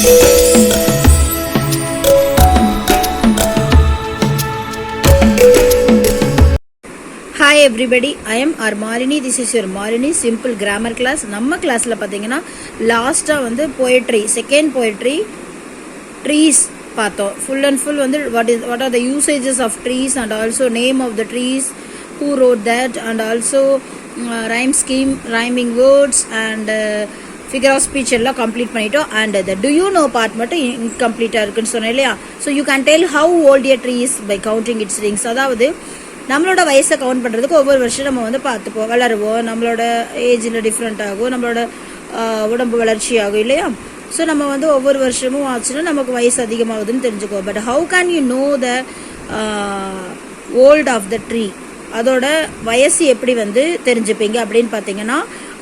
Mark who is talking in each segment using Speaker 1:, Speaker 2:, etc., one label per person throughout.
Speaker 1: Hi everybody, I am our Marini. This is your Marini simple grammar class. நம்ம கிளாஸ்ல பாத்தீங்கன்னா லாஸ்டா வந்து poetry, second poetry trees பார்த்தோம். Full and full வந்து what are the usages of trees and also name of the trees, who wrote that, and also rhyme scheme, rhyming words and figure of speech எல்லாம் complete பண்ணிட்டோம். and the do you know part மட்டும் இன்கம்ப்ளீட்டா இருக்குன்னு சொன்னேன் இல்லையா. so you can tell how old a tree is by counting its rings. அதாவது நம்மளோட வயசை count பண்ணுறதுக்கு ஒவ்வொரு வருஷம் நம்ம வந்து பார்த்துப்போம், வளருவோம், நம்மளோட ஏஜில் டிஃப்ரெண்ட் ஆகும், நம்மளோட உடம்பு வளர்ச்சி ஆகும் இல்லையா. ஸோ நம்ம வந்து ஒவ்வொரு வருஷமும் ஆச்சுன்னா நமக்கு வயசு அதிகமாகுதுன்னு தெரிஞ்சுக்கோ. But how can you know the old of the tree, அதோட வயசு எப்படி வந்து தெரிஞ்சுப்பீங்க அப்படின்னு பார்த்தீங்கன்னா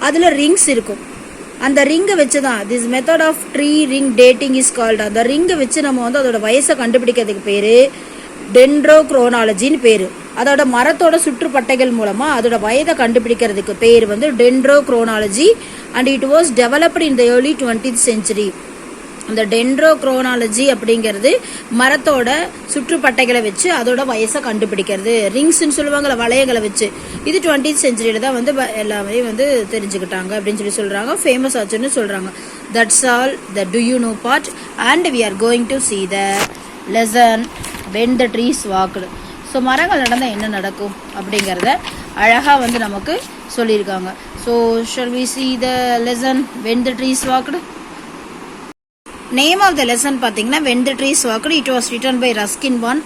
Speaker 1: அதில் ரிங்ஸ் இருக்கும். அந்த ரிங்கை வச்சு தான் this method of tree ring dating is called. அந்த ரிங்கை வச்சு நம்ம வந்து அதோட வயசை கண்டுபிடிக்கிறதுக்கு பேர் டென்ட்ரோக்ரோனாலஜின்னு பேர். அதோட மரத்தோட சுற்றுப்பட்டைகள் மூலமா அதோட வயதை கண்டுபிடிக்கிறதுக்கு பேர் வந்து dendrochronology. And it was developed in the early 20th century. அந்த டென்ட்ரோக்ரோனாலஜி அப்படிங்கிறது மரத்தோட சுற்றுப்பட்டைகளை வச்சு அதோட வயசை கண்டுபிடிக்கிறது. ரிங்ஸ்ன்னு சொல்லுவாங்கல்ல, வளையங்களை வச்சு. இது 20th century தான் வந்து எல்லாமே வந்து தெரிஞ்சுக்கிட்டாங்க அப்படின்னு சொல்றாங்க, ஃபேமஸ் ஆச்சுன்னு சொல்றாங்க. That's all the do you know part. And we are going to see the lesson when the trees walked. So மரங்கள் நடந்தால் என்ன நடக்கும் அப்படிங்கிறத அழகாக வந்து நமக்கு சொல்லியிருக்காங்க. So shall we see the lesson when the trees walked? Name of the lesson பார்த்தீங்கன்னா when the trees walked. It was written by Ruskin Bond.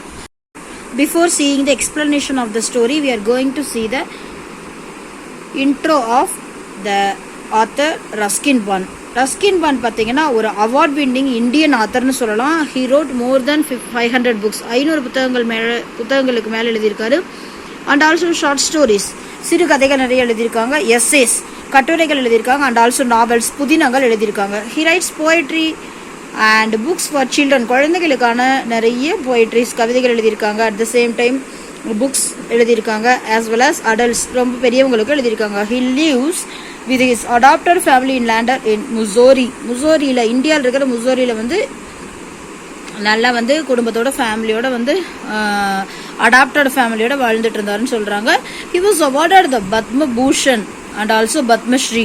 Speaker 1: Before seeing the explanation of the story, we are going to see the intro of the author Ruskin Bond. Ruskin bond பார்த்தீங்கன்னா ஒரு award winning Indian ஆத்தர்னு சொல்லலாம். He wrote more then 500 books, 500 புத்தகங்களுக்கு மேலே எழுதியிருக்காரு. And also short stories, சிறு கதைகள் நிறைய எழுதியிருக்காங்க. எஸ்ஏஸ், கட்டுரைகள் எழுதியிருக்காங்க. அண்ட் ஆல்சோ நாவல்ஸ், புதினங்கள் எழுதியிருக்காங்க. He rights poetry and books for children, குழந்தைகளுக்கான நிறைய போயட்ரிஸ், கவிதைகள் எழுதியிருக்காங்க. At the same time books எழுதியிருக்காங்க. ஆஸ் வெல் ஆஸ் அடல்ட்ஸ், ரொம்ப பெரியவங்களுக்கு எழுதியிருக்காங்க. He lives with his adopted family in Lander in Missouri. முசோரியில், இந்தியாவில் இருக்கிற முசோரியில் வந்து நல்லா வந்து குடும்பத்தோட ஃபேமிலியோட வந்து அடாப்டட் ஃபேமிலியோட வாழ்ந்துட்டு இருந்தாருன்னு சொல்கிறாங்க. he was awarded the Padma Bhushan and also Padmashri.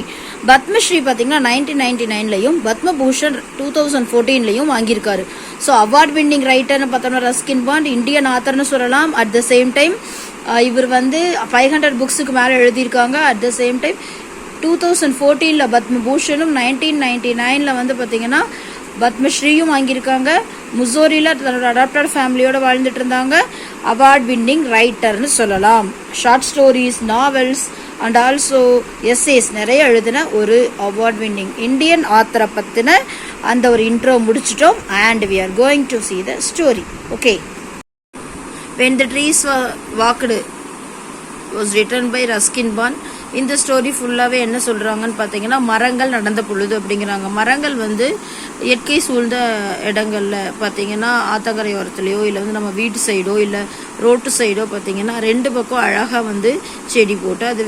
Speaker 1: Padmashri பார்த்தீங்கன்னா 1999லையும் பத்மபூஷன் 2014லையும் வாங்கியிருக்காரு. ஸோ அவார்ட் வின்னிங் ரைட்டர்னு பார்த்தோம்னா ரஸ்கின் பாண்ட் இந்தியன் ஆத்தர்னு சொல்லலாம். அட் த சேம் டைம் இவர் வந்து 500 புக்ஸுக்கு மேலே எழுதியிருக்காங்க. அட் த சேம் டைம் 2014ல் பத்மபூஷனும் 1999ல் வந்து பார்த்தீங்கன்னா பத்மஸ்ரீயும் வாங்கியிருக்காங்க. முசோரியில் தன்னோட அடாப்டட் ஃபேமிலியோட வாழ்ந்துட்டு இருந்தாங்க. அவார்ட் வின்னிங் ரைட்டர்னு சொல்லலாம். Short stories, novels and also essays நிறைய எழுதின ஒரு அவார்ட் வின்னிங் இந்தியன் ஆத்தரை பற்றின அந்த ஒரு இன்ட்ரோ முடிச்சிட்டோம். And we are going to see the story. Okay. When the trees walked was written by Ruskin Bond. இந்த ஸ்டோரி ஃபுல்லாகவே என்ன சொல்கிறாங்கன்னு பார்த்தீங்கன்னா மரங்கள் நடந்த பொழுது அப்படிங்கிறாங்க. மரங்கள் வந்து இயற்கை சூழ்ந்த இடங்களில் பார்த்தீங்கன்னா ஆத்தங்கரை ஓரத்துலையோ இல்லை வந்து நம்ம வீட்டு சைடோ இல்லை ரோட்டு சைடோ பார்த்தீங்கன்னா ரெண்டு பக்கம் அழகாக வந்து செடி போட்டு அது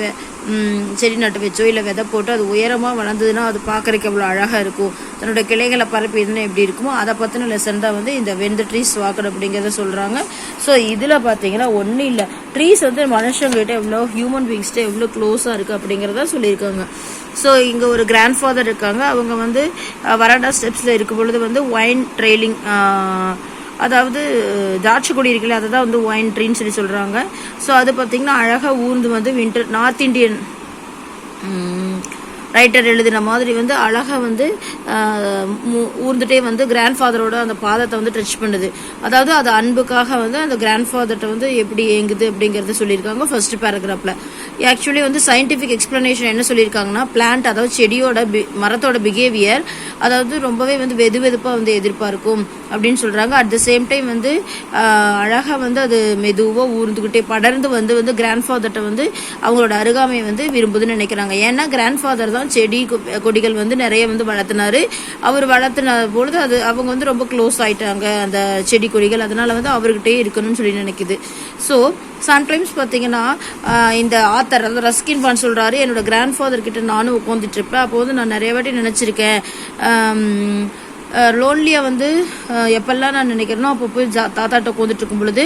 Speaker 1: செடி நட்டு வச்சோ இல்லை விதை போட்டு அது உயரமாக வளர்ந்ததுன்னா அது பார்க்குறதுக்கு எவ்வளோ அழகாக இருக்கும், தன்னோட கிளைகளை பரப்பிதுன்னா எப்படி இருக்குமோ அதை பற்றின லெசன் தான் வந்து இந்த when the trees walked அப்படிங்கிறத சொல்கிறாங்க. ஸோ இதில் பார்த்தீங்கன்னா ஒன்றும் இல்லை, ட்ரீஸ் வந்து மனுஷங்கள்கிட்ட எவ்வளோ ஹியூமன் பீங்ஸ்கிட்ட எவ்வளோ க்ளோஸாக இருக்குது அப்படிங்கிறத சொல்லியிருக்காங்க. ஸோ இங்கே ஒரு கிராண்ட் ஃபாதர் இருக்காங்க. அவங்க வந்து வராண்டா ஸ்டெப்ஸில் இருக்கும் பொழுது வந்து ஒயின் ட்ரெயிலிங், அதாவது திராட்சை கொடி இருக்குல்ல, அதை தான் வந்து ஒயின் ட்ரீன்னு சொல்லி சொல்கிறாங்க. ஸோ அது பார்த்திங்கன்னா அழகாக ஊர்ந்து வந்து வின்டர் நார்த் இண்டியன் ரைட்டர் எழுதின மாதிரி வந்து அழகாக வந்து ஊர்ந்துட்டே வந்து கிராண்ட் ஃபாதரோட அந்த பாதத்தை வந்து டச் பண்ணுது. அதாவது அது அன்புக்காக வந்து அந்த கிராண்ட் ஃபாதர்கிட்ட வந்து எப்படி ஏங்குது அப்படிங்கிறத சொல்லியிருக்காங்க ஃபர்ஸ்ட் பேராகிராஃபில். ஆக்சுவலி வந்து சயின்டிஃபிக் எக்ஸ்பிளனேஷன் என்ன சொல்லியிருக்காங்கன்னா பிளான்ட், அதாவது செடியோட மரத்தோட பிஹேவியர் அதாவது ரொம்பவே வந்து வெதுப்பாக வந்து எதிர்பார்க்கும் அப்படின்னு சொல்கிறாங்க. அட் த சேம் டைம் வந்து அழகாக வந்து அது மெதுவாக ஊர்ந்துக்கிட்டே படர்ந்து வந்து வந்து கிராண்ட் ஃபாதர்கிட்ட வந்து அவங்களோட அருகாமையை வந்து விரும்புதுன்னு நினைக்கிறாங்க. ஏன்னா கிராண்ட் ஃபாதர் தான் செடி கொடிகள் வந்து நிறைய வந்து வளர்த்தினாரு. அவர் வளர்த்தின பொழுது அது அவங்க வந்து ரொம்ப க்ளோஸ் ஆயிட்டாங்க அந்த செடி கொடிகள், அதனால வந்து அவர்கிட்டே இருக்கணும்னு சொல்லி நினைக்குது. ஸோ சம்டைம்ஸ் பார்த்தீங்கன்னா இந்த ஆத்தர் அதாவது ரஸ்கின் பாண்ட் சொல்கிறாரு, என்னோட கிராண்ட் ஃபாதர் கிட்ட நானும் உட்காந்துட்டு இருப்பேன், அப்போ வந்து நான் நிறைய வாட்டி நினச்சிருக்கேன் லோன்லியாக வந்து எப்பெல்லாம் நான் நினைக்கிறேனோ அப்போ போய் தாத்தாட்ட உட்காந்துட்டு இருக்கும் பொழுது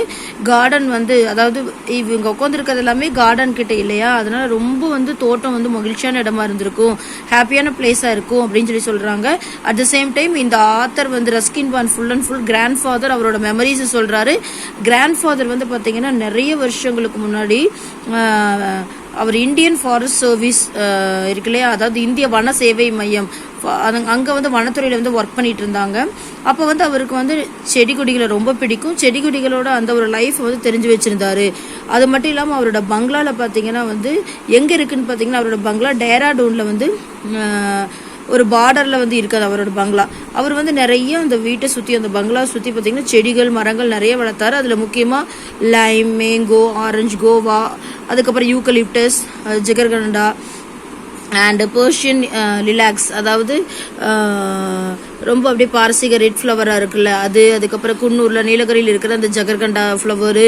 Speaker 1: கார்டன் வந்து, அதாவது இவங்க உட்காந்துருக்கிறது எல்லாமே கார்டன் கிட்ட இல்லையா, அதனால ரொம்ப வந்து தோட்டம் வந்து மகிழ்ச்சியான இடமா இருந்திருக்கும், ஹாப்பியான பிளேஸாக இருக்கும் அப்படின்னு சொல்கிறாங்க. அட் த சேம் டைம் இந்த ஆத்தர் வந்து Ruskin Bond full and full grand father அவரோட மெமரிஸை சொல்கிறாரு. கிராண்ட் ஃபாதர் வந்து பார்த்தீங்கன்னா நிறைய வருஷங்களுக்கு முன்னாடி அவர் இந்தியன் ஃபாரஸ்ட் சர்வீஸ் இருக்கு இல்லையா, அதாவது இந்திய வன சேவை மையம், அங்கே வந்து வனத்துறையில் வந்து ஒர்க் பண்ணிட்டு இருந்தாங்க. அப்போ வந்து அவருக்கு வந்து செடி கொடிகளை ரொம்ப பிடிக்கும், செடி கொடிகளோட அந்த ஒரு லைஃப் வந்து தெரிஞ்சு வச்சிருந்தாரு. அது மட்டும் இல்லாமல் அவரோட பங்களாவில் பார்த்தீங்கன்னா வந்து எங்கே இருக்குன்னு பார்த்தீங்கன்னா அவரோட பங்களா டேராடூனில் வந்து ஒரு பார்டரில் வந்து இருக்காது அவரோட பங்களா. அவர் வந்து நிறைய அந்த வீட்டை சுற்றி அந்த பங்களா சுற்றி பார்த்தீங்கன்னா செடிகள் மரங்கள் நிறைய வளர்த்தாரு. அதில் முக்கியமாக லைம், மேங்கோ, ஆரஞ்சு, கோவா, அதுக்கப்புறம் யூக்கலிப்டஸ், ஜிகர்கண்டா அண்ட் பெர்ஷியன் லிலாக்ஸ், அதாவது ரொம்ப அப்படியே பாரசீக ரெட் ஃப்ளவராக இருக்குல்ல அது, அதுக்கப்புறம் குன்னூரில் நீலகிரியில் இருக்கிற அந்த ஜகர்கண்டா ஃப்ளவரு,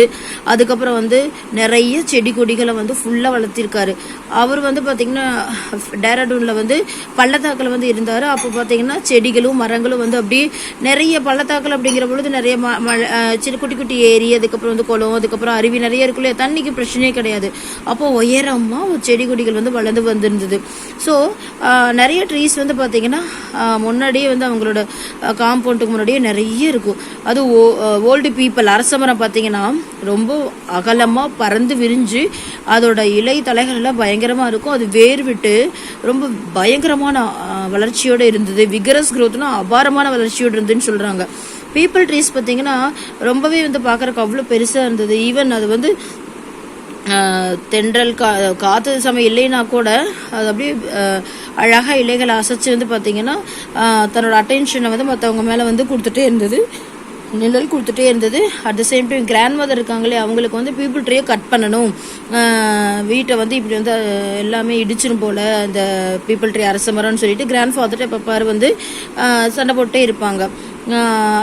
Speaker 1: அதுக்கப்புறம் வந்து நிறைய செடி கொடிகளை வந்து ஃபுல்லாக வளர்த்திருக்காரு. அவர் வந்து பார்த்திங்கன்னா டேராடூனில் வந்து பள்ளத்தாக்கில் வந்து இருந்தார். அப்போ பார்த்திங்கன்னா செடிகளும் மரங்களும் வந்து அப்படியே நிறைய பள்ளத்தாக்கில் அப்படிங்கிற பொழுது நிறைய சின்ன குட்டி குட்டி ஏரி, அதுக்கப்புறம் வந்து குளம், அதுக்கப்புறம் அருவி நிறைய இருக்குல்லையா, தண்ணிக்கு பிரச்சனையே கிடையாது. அப்போது உயரமாக செடி கொடிகள் வந்து வளர்ந்து வந்திருந்தது. ஸோ நிறைய ட்ரீஸ் வந்து பார்த்திங்கன்னா முன்னாடியே வந்து அவங்களோட காம்பவுண்டுக்கு முன்னாடியே நிறைய இருக்கும். அது ஓல்டு பீப்புள் அரசமரம் பார்த்தீங்கன்னா ரொம்ப அகலமாக பறந்து விரிஞ்சு அதோட இலை தலைகள் எல்லாம் பயங்கரமாக இருக்கும். அது வேர் விட்டு ரொம்ப பயங்கரமான வளர்ச்சியோடு இருந்தது. விகரஸ் க்ரோத்னா அபாரமான வளர்ச்சியோடு இருந்துன்னு சொல்கிறாங்க. பீப்புள் ட்ரீஸ் பார்த்தீங்கன்னா ரொம்பவே வந்து பார்க்குறக்கு அவ்வளோ பெருசாக இருந்தது. ஈவன் அது வந்து தென்றல் காற்று சமயம் இல்லைன்னா கூட அது அப்படியே அழகாக இலைகளை அசைச்சு வந்து பார்த்திங்கன்னா தன்னோட அட்டென்ஷனை வந்து மற்றவங்க மேலே வந்து கொடுத்துட்டே இருந்தது, நிழல் கொடுத்துட்டே இருந்தது. At the same time grand mother இருக்காங்களே அவங்களுக்கு வந்து பீப்புள் ட்ரீயை கட் பண்ணணும், வீட்டை வந்து இப்படி வந்து எல்லாமே இடிச்சிரும் போல் இந்த பீப்புள் ட்ரீ அரச மரம்னு சொல்லிட்டு கிராண்ட் ஃபாதர்கிட்ட இப்போ பாரு வந்து சண்டை போட்டே இருப்பாங்க.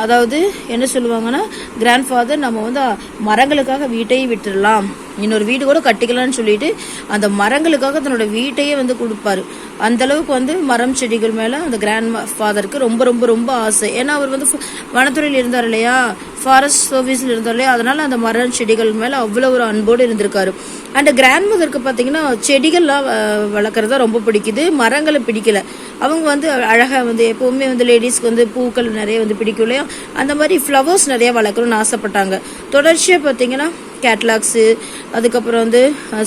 Speaker 1: அதாவது என்ன சொல்லுவாங்கன்னா கிராண்ட் ஃபாதர் நம்ம வந்து மரங்களுக்காக வீட்டையே விட்டுடலாம், இன்னொரு வீடு கூட கட்டிக்கலாம்னு சொல்லிட்டு அந்த மரங்களுக்காக தன்னோட வீட்டையே வந்து கொடுப்பாரு. அந்த அளவுக்கு வந்து மரம் செடிகள் மேலே அந்த கிராண்ட் ஃபாதருக்கு ரொம்ப ரொம்ப ரொம்ப ஆசை. ஏன்னா அவர் வந்து வனத்துறையில் இருந்தார் இல்லையா, ஃபாரஸ்ட் சர்வீஸில் இருந்தார் இல்லையா, அதனால அந்த மரம் செடிகள் மேலே அவ்வளோ ஒரு அன்போடு இருந்திருக்காரு. அண்ட் கிராண்ட் மதருக்கு பார்த்தீங்கன்னா செடிகள்லாம் வளர்க்குறதா ரொம்ப பிடிக்குது, மரங்களை பிடிக்கல. அவங்க வந்து அழகாக வந்து எப்போவுமே வந்து லேடிஸ்க்கு வந்து பூக்கள் நிறைய வந்து பிடிக்கும் இல்லையா, அந்த மாதிரி ஃப்ளவர்ஸ் நிறைய வளர்க்கணும்னு ஆசைப்பட்டாங்க. தொடர்ச்சியாக பார்த்தீங்கன்னா கேட்லாக்ஸு, அதுக்கப்புறம் வந்து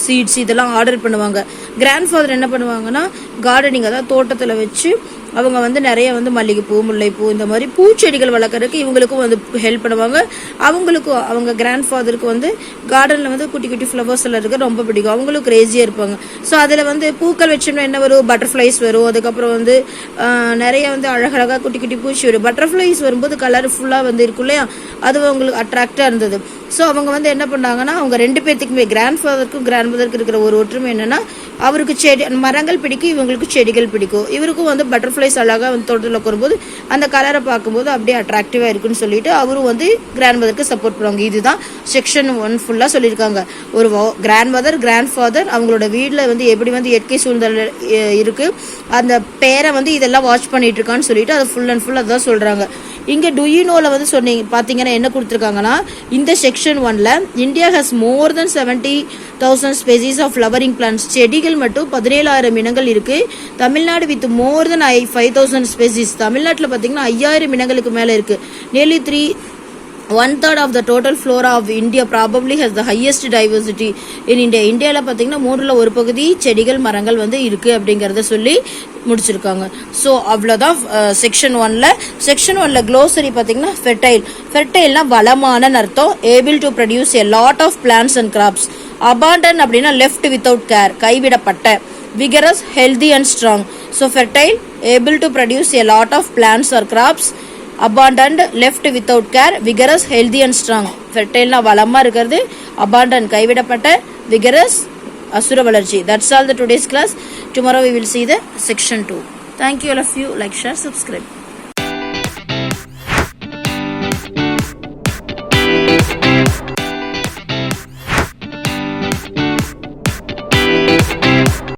Speaker 1: சீட்ஸ் இதெல்லாம் ஆர்டர் பண்ணுவாங்க. கிராண்ட் ஃபாதர் என்ன பண்ணுவாங்கன்னா கார்டனிங், அதாவது தோட்டத்தில் வச்சு அவங்க வந்து நிறைய வந்து மல்லிகைப்பூ, முல்லைப்பூ இந்த மாதிரி பூச்செடிகள் வளர்க்குறதுக்கு இவங்களுக்கும் வந்து ஹெல்ப் பண்ணுவாங்க. அவங்களுக்கும் அவங்க கிராண்ட் ஃபாதருக்கு வந்து கார்டனில் வந்து குட்டி குட்டி ஃப்ளவர்ஸ் எல்லாம் இருக்க ரொம்ப பிடிக்கும், அவங்களும் கிரேசியாக இருப்பாங்க. ஸோ அதில் வந்து பூக்கள் வச்சோம்னா என்ன வரும், பட்டர்ஃப்ளைஸ் வரும், அதுக்கப்புறம் வந்து நிறைய வந்து அழகழகாக குட்டி குட்டி பூச்சி வரும். பட்டர்ஃப்ளைஸ் வரும்போது கலர்ஃபுல்லாக வந்து இருக்கும் இல்லையா, அது அவங்களுக்கு அட்ராக்டாக இருந்தது. ஸோ அவங்க வந்து என்ன பண்ணாங்கன்னா அவங்க ரெண்டு பேர்த்துக்குமே கிராண்ட் ஃபாதருக்கும் கிராண்ட் மதருக்கு இருக்கிற ஒரு ஒற்றுமை என்னென்னா அவருக்கு செடி மரங்கள் பிடிக்கும், இவங்களுக்கு செடிகள் பிடிக்கும். இவருக்கும் வந்து பட்டர்ஃப்ளைஸ் அழகாக வந்து தோட்டத்தில் வரும்போது அந்த கலரை பார்க்கும்போது அப்படியே அட்ராக்டிவாக இருக்குன்னு சொல்லிட்டு அவரும் வந்து கிராண்ட் மதருக்கு சப்போர்ட் பண்ணுவாங்க. இதுதான் செக்ஷன் 1 ஃபுல்லாக சொல்லியிருக்காங்க. ஒரு கிராண்ட் மதர் கிராண்ட் ஃபாதர் அவங்களோட வீட்டில் வந்து எப்படி வந்து இயற்கை சூழ்நிலை இருக்குது, அந்த பேரை வந்து இதெல்லாம் வாட்ச் பண்ணிட்டு இருக்கான்னு சொல்லிட்டு அது ஃபுல் அண்ட் ஃபுல் அதுதான் சொல்கிறாங்க. இங்கே டுயினோவில் வந்து சொன்னீங்க பார்த்தீங்கன்னா என்ன கொடுத்துருக்காங்கன்னா இந்த செக்ஷன் 1ல் India has more than 70,000 species of flowering plants. செடிகள் மட்டும் 17,000 இனங்கள் இருக்குது. Tamil Nadu with more than 5,000 species. தமிழ்நாட்டில் பார்த்தீங்கன்னா 5,000 இனங்களுக்கு மேலே இருக்குது. Nearly 1/3 of the total flora of India probably has the highest diversity in India. இந்தியாவில் பார்த்தீங்கன்னா 1/3 பகுதி செடிகள் மரங்கள் வந்து இருக்குது அப்படிங்கிறத சொல்லி முடிச்சிருக்காங்க. ஸோ அவ்வளோதான் செக்ஷன் 1ல். செக்ஷன் 1ல் க்ளோசரி பார்த்தீங்கன்னா ஃபெர்டைல்னா வளமான அர்த்தம், able to produce a lot of plants and crops. Abundant அப்படின்னா லெஃப்ட் வித்தவுட் கேர், கைவிடப்பட்ட. Vigorous healthy and strong. So fertile able to produce a lot of plants or crops. abundant, left without care, vigorous, healthy and strong. fertile na valama irukkiradhu, abundant kaividapatta, vigorous asura valarchi. That's all the today's class. Tomorrow we will see the section 2. Thank you all of you. Like, share, subscribe.